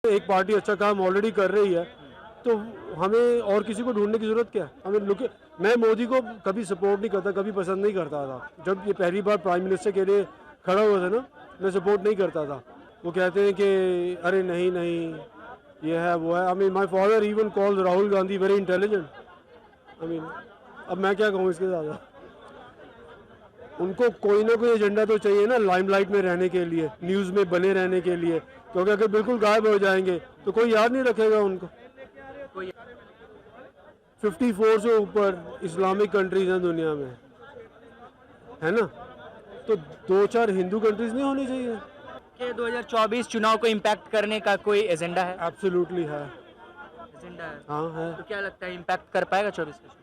एक पार्टी अच्छा काम ऑलरेडी कर रही है तो हमें और किसी को ढूंढने की जरूरत क्या है? हमें मैं मोदी को कभी सपोर्ट नहीं करता, कभी पसंद नहीं करता था। जब ये पहली बार प्राइम मिनिस्टर के लिए खड़ा हुआ था ना, मैं सपोर्ट नहीं करता था। वो कहते हैं कि अरे नहीं नहीं ये है वो है। I mean my father even calls Rahul Gandhi very intelligent. I mean अब मैं क्या कहूँ इसके ज़्यादा। उनको कोई ना कोई एजेंडा तो चाहिए ना, लाइमलाइट में रहने के लिए, न्यूज़ में बने रहने के लिए। क्योंकि अगर बिल्कुल गायब हो जाएंगे तो कोई याद नहीं रखेगा उनको। 54 से ऊपर इस्लामिक कंट्रीज हैं दुनिया में, है ना? तो 2-4 हिंदू कंट्रीज नहीं होनी चाहिए? कि 2024 चुनाव को इम्पैक्ट करने का कोई एजेंडा है? एब्सोल्युटली है। एजेंडा है। हाँ है। तो क्या लगता है इम्पैक्ट कर पाएगा 24 का?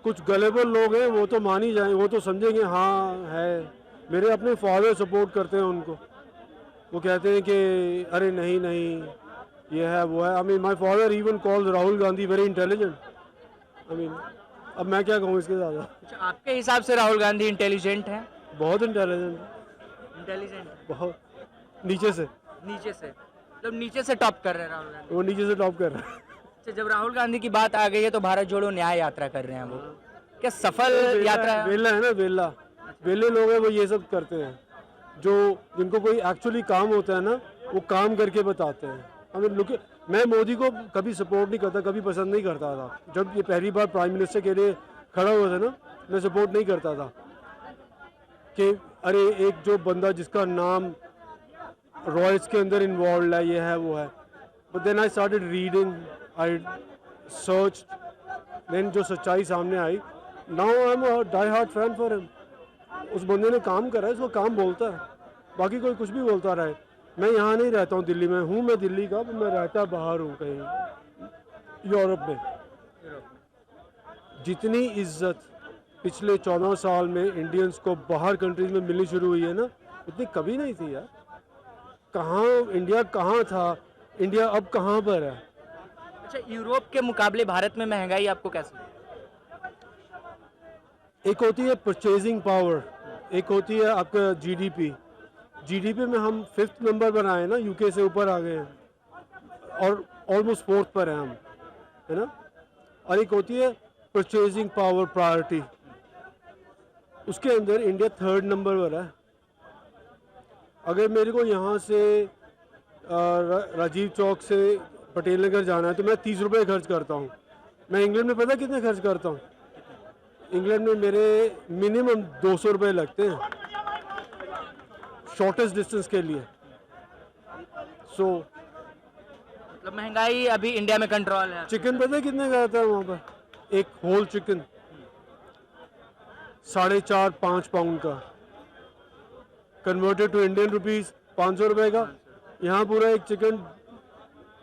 कुछ गलेबल लोग हैं वो तो मान ही जाएंगे, वो तो समझेंगे हाँ है। मेरे अपने फादर सपोर्ट करते हैं उनको। वो कहते हैं कि अरे नहीं नहीं ये है वो है। I mean my father even calls Rahul Gandhi very intelligent. I mean अब मैं क्या कहूँ इसके ज़्यादा। अच्छा, आपके हिसाब से राहुल गांधी इंटेलिजेंट है? बहुत इंटेलिजेंट, इंटेलिजेंट बहुत नीचे से। नीचे से मतलब नीचे से टॉप कर रहे हैं राहुल गांधी। वो नीचे से टॉप कर रहा है। अच्छा, जब राहुल गांधी की बात आ गई है तो भारत जोड़ो न्याय यात्रा कर रहे हैं वो, क्या सफल यात्रा है? वेला है ना, वेला वेले लोग हैं वो ये सब करते हैं। जो जिनको कोई एक्चुअली काम होता है ना, वो काम करके बताते हैं। हमें मैं मोदी को कभी सपोर्ट नहीं करता, कभी पसंद नहीं करता था। जब ये पहली बार प्राइम मिनिस्टर के लिए खड़ा हुआ था ना, मैं सपोर्ट नहीं करता था कि अरे एक जो बंदा जिसका नाम रॉयल्स के अंदर इन्वॉल्व है, ये है वो है। But then I started reading, I search, then जो सच्चाई सामने आई, now I am a die hard fan for him. उस बंदे ने काम करा है, उसको काम बोलता है, बाकी कोई कुछ भी बोलता रहे। मैं यहाँ नहीं रहता हूँ, दिल्ली में हूँ, मैं दिल्ली का, मैं रहता बाहर हूँ कहीं यूरोप में। जितनी इज्जत पिछले 14 साल में इंडियंस को बाहर कंट्रीज में मिलनी शुरू हुई है ना, इतनी कभी नहीं थी यार। कहाँ इंडिया कहाँ था, इंडिया अब कहाँ पर है? अच्छा, यूरोप के मुकाबले भारत में महंगाई आपको कैसी? एक होती है परचेजिंग पावर, एक होती है आपका जीडीपी। जीडीपी में हम 5th नंबर पर आए ना, यूके से ऊपर आ गए हैं और ऑलमोस्ट 4th पर हैं हम, है ना? और एक होती है परचेजिंग पावर प्रायोरिटी, उसके अंदर इंडिया 3rd नंबर पर है। अगर मेरे को यहाँ से राजीव चौक से पटेल नगर जाना है तो मैं 30 रुपये खर्च करता हूँ। मैं इंग्लैंड में पता कितने खर्च करता हूँ? इंग्लैंड में मेरे मिनिमम 200 रुपये लगते हैं शॉर्टेस्ट डिस्टेंस के लिए। सो मतलब महंगाई अभी इंडिया में कंट्रोल है। चिकन पता है कितने का आता है वहाँ पर? एक होल चिकन 4.5-5 पाउंड का, कन्वर्टेड टू इंडियन रुपीस 500 रुपये का। यहाँ पूरा एक चिकन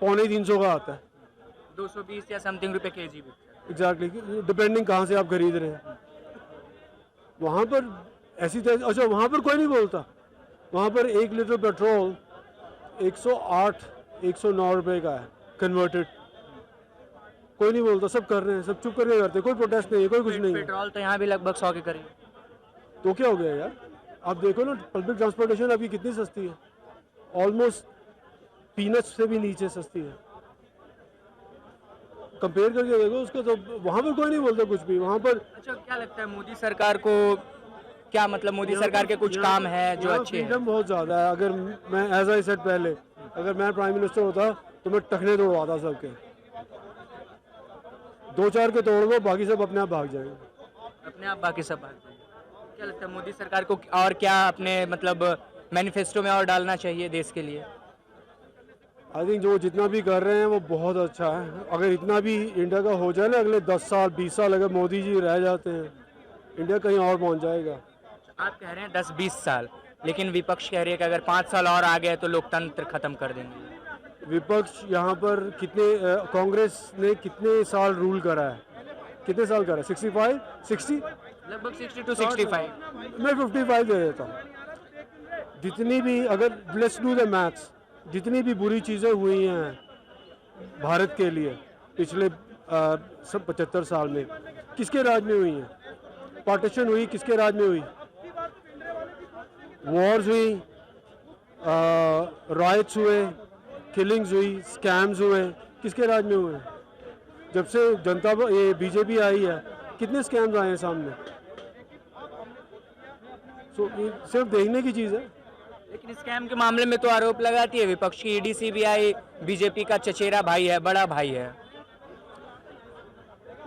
250-300 का आता है। 220 या समथिंग रुपए केजी भी। एग्जैक्टली, डिपेंडिंग कहाँ से आप खरीद रहे हैं। वहाँ पर ऐसी तरह, अच्छा वहाँ पर कोई नहीं बोलता। वहाँ पर 1 लीटर पेट्रोल 108-109 रुपये का है कन्वर्टेड। कोई नहीं बोलता, सब कर रहे हैं, सब चुप करके करते हैं, कोई प्रोटेस्ट नहीं है, कोई कुछ नहीं है। पेट्रोल तो यहाँ भी लगभग 100 के करीब। तो क्या हो गया यार? आप देखो ना, पब्लिक ट्रांसपोर्टेशन अभी कितनी सस्ती है, ऑलमोस्ट पीनट्स से भी नीचे सस्ती है। कंपेयर करके देखो उसको, तो वहाँ पर कोई नहीं बोलता कुछ भी वहाँ पर। अच्छा, क्या लगता है मोदी सरकार को, क्या मतलब मोदी सरकार के कुछ काम है जो अच्छे हैं? फ्रीडम बहुत ज़्यादा है। अगर मैं एज आई सेड पहले, अगर मैं प्राइम मिनिस्टर होता तो मैं टखने तोड़वाता सबके। 2-4 के तोड़ दो, बाकी सब अपने आप भाग जाएंगे। अपने आप बाकी सब भाग जाएंगे। क्या लगता है मोदी सरकार को और क्या अपने मतलब मैनिफेस्टो में और डालना चाहिए देश के लिए? आई थिंक जो जितना भी कर रहे हैं वो बहुत अच्छा है। अगर इतना भी इंडिया का हो जाए ना, अगले 10 साल 20 साल अगर मोदी जी रह जाते हैं, इंडिया कहीं और पहुंच जाएगा। आप कह रहे हैं 10-20 साल, लेकिन विपक्ष कह रही है कि अगर 5 साल और आ गए तो लोकतंत्र खत्म कर देंगे। विपक्ष यहाँ पर कितने, कांग्रेस ने कितने साल रूल करा है? कितने साल करा है? 65, 60, लगभग 60 to 65। मैं 55 दे देता हूँ। जितनी भी, अगर लेट्स डू द मैथ्स, जितनी भी बुरी चीज़ें हुई हैं भारत के लिए पिछले सब 75 साल में, किसके राज में हुई हैं? पार्टीशन हुई, किसके राज में हुई? वॉर्स हुई, राइट्स हुए, किलिंग्स हुई, स्कैम्स हुए, किसके राज में हुए? जब से ये बीजेपी आई है, कितने स्कैम्स आए हैं सामने? ये सिर्फ देखने की चीज़ है। लेकिन स्कैम के मामले में तो आरोप लगाती है विपक्ष की ईडी सीबीआई बीजेपी का चचेरा भाई है, बड़ा भाई है।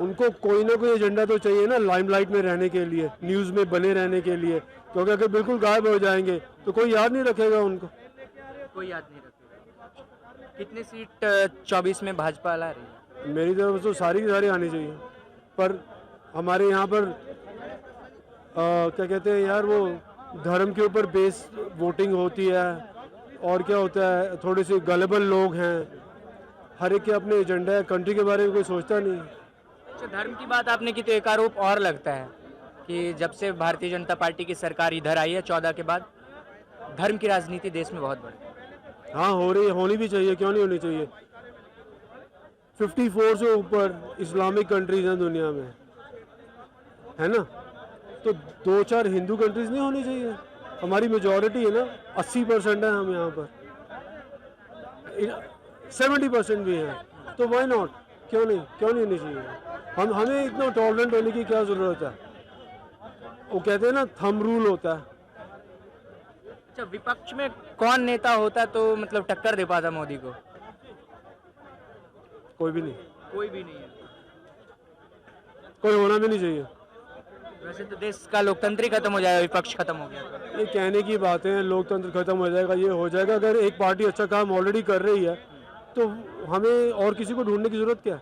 उनको कोई ना कोई एजेंडा तो चाहिए ना, लाइमलाइट में रहने के लिए, न्यूज़ में बने रहने के लिए, क्योंकि अगर बिल्कुल गायब हो जाएंगे तो कोई याद नहीं रखेगा उनको। कोई याद नहीं रखेगा। कितनी सीट 24 में भाजपा ला रही है? मेरी तरफ तो सारी की सारी आनी चाहिए, पर हमारे यहाँ पर क्या कहते हैं यार, वो धर्म के ऊपर बेस वोटिंग होती है, और क्या होता है, थोड़े से गलेबल लोग हैं, हर एक के अपने एजेंडा है, कंट्री के बारे में कोई सोचता नहीं। अच्छा, धर्म की बात आपने की तो एक आरोप और लगता है कि जब से भारतीय जनता पार्टी की सरकार इधर आई है 14 के बाद, धर्म की राजनीति देश में बहुत बढ़ गई। हाँ, हो रही है, होनी भी चाहिए, क्यों नहीं होनी चाहिए। 54 से ऊपर इस्लामिक कंट्रीज हैं दुनिया में, है ना, तो 2-4 हिंदू कंट्रीज नहीं होनी चाहिए? हमारी मेजॉरिटी है ना, 80% है हम यहाँ पर, 70% भी हैं, तो वाई नॉट, क्यों नहीं होनी चाहिए? हमें इतना टॉलरेंट होने की क्या ज़रूरत है? वो कहते हैं ना, थंब रूल होता है। अच्छा, विपक्ष में कौन नेता होता तो मतलब टक्कर दे पाता मोदी को? कोई भी नहीं, कोई भी नहीं है। कोई होना भी नहीं चाहिए। वैसे तो देश का लोकतंत्र ही खत्म हो जाएगा, विपक्ष खत्म हो गया तो। ये कहने की बातें हैं, लोकतंत्र खत्म हो जाएगा, ये हो जाएगा। अगर एक पार्टी अच्छा काम ऑलरेडी कर रही है तो हमें और किसी को ढूंढने की जरूरत क्या है?